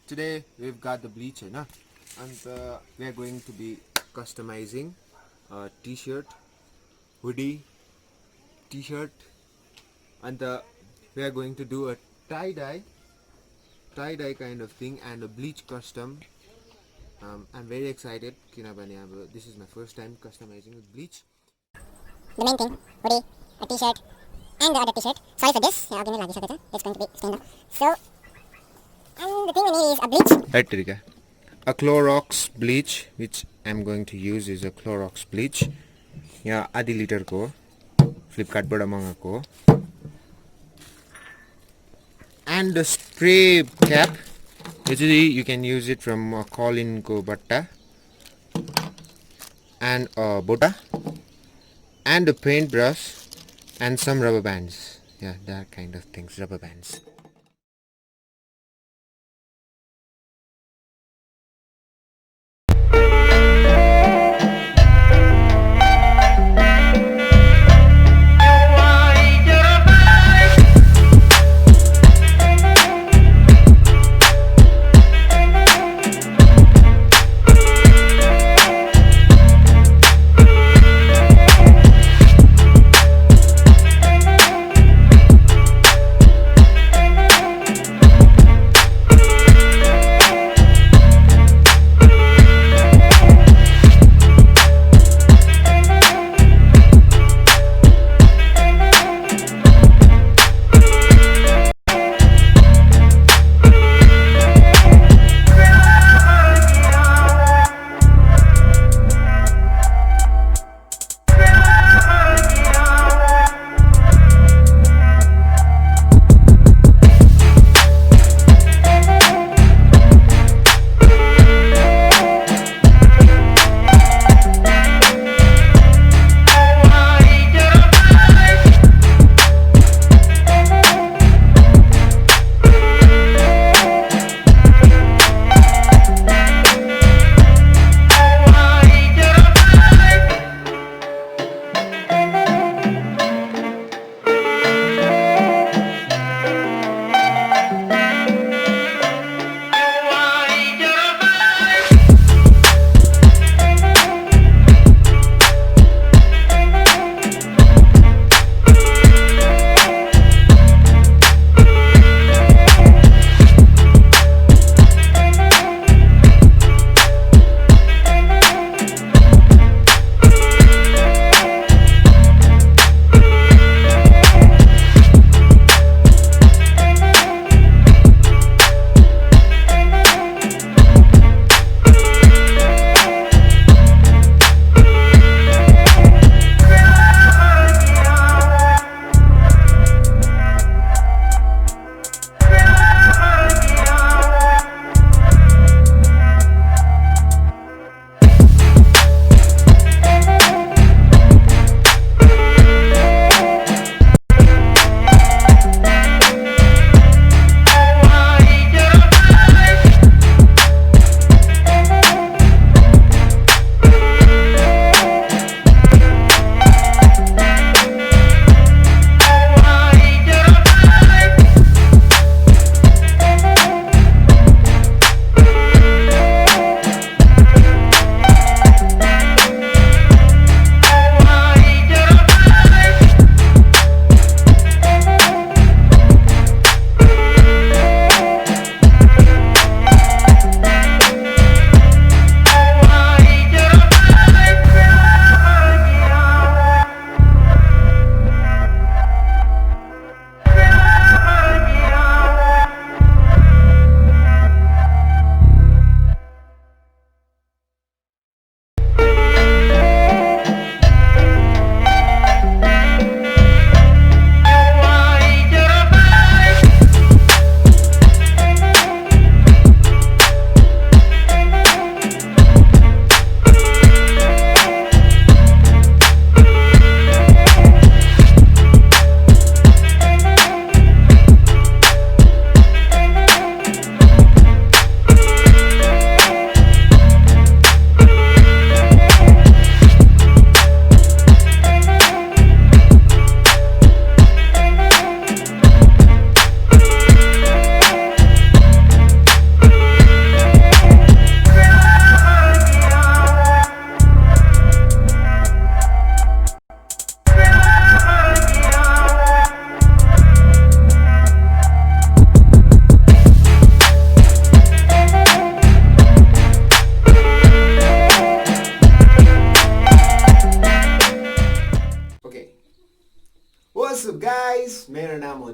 Today we've got the bleach and we are going to be customizing a t-shirt, hoodie, t-shirt, and we are going to do a tie-dye kind of thing and a bleach custom. I'm very excited. This is my first time customizing with bleach. The main thing, hoodie, a t-shirt, and the other t-shirt. Sorry for this. It's going to be stained up. So, and the thing we need is a bleach. Right, Rika. A Clorox bleach, which I'm going to use is a Clorox bleach. Yeah, आधी litre को Flipkart बाट मगाएको. And the spray cap. Usually you can use it from Colin ko batta. And a bota. And a paintbrush. And some rubber bands. Yeah, that kind of things, rubber bands.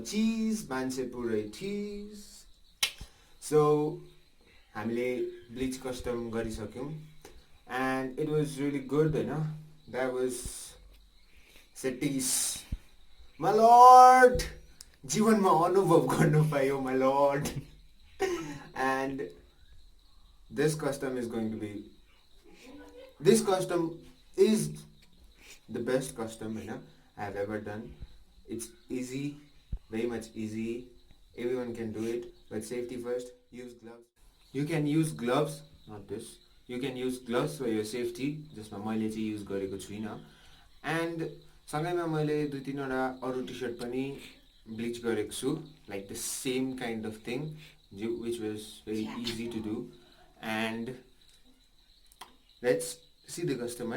चिज मान्छे पुरै ठिस. So हामीले bleach custom गरिसक्यौँ and it was really good, हैन. That was सेटिस. My lord, जीवनमा अनुभव गर्नु पायो my lord. And this custom is the best custom, I have ever done. It's easy, very much easy. Everyone can do it, but safety first. Use gloves. You can use gloves, not this. You can use gloves for your safety. जसमा मैले चाहिँ use गरेको छुइनँ. And सँगैमा मैले 2-3 वटा अरू T-shirt पनि bleach गरेको छु, like the same kind of thing, which was very easy to do. And let's see the custom,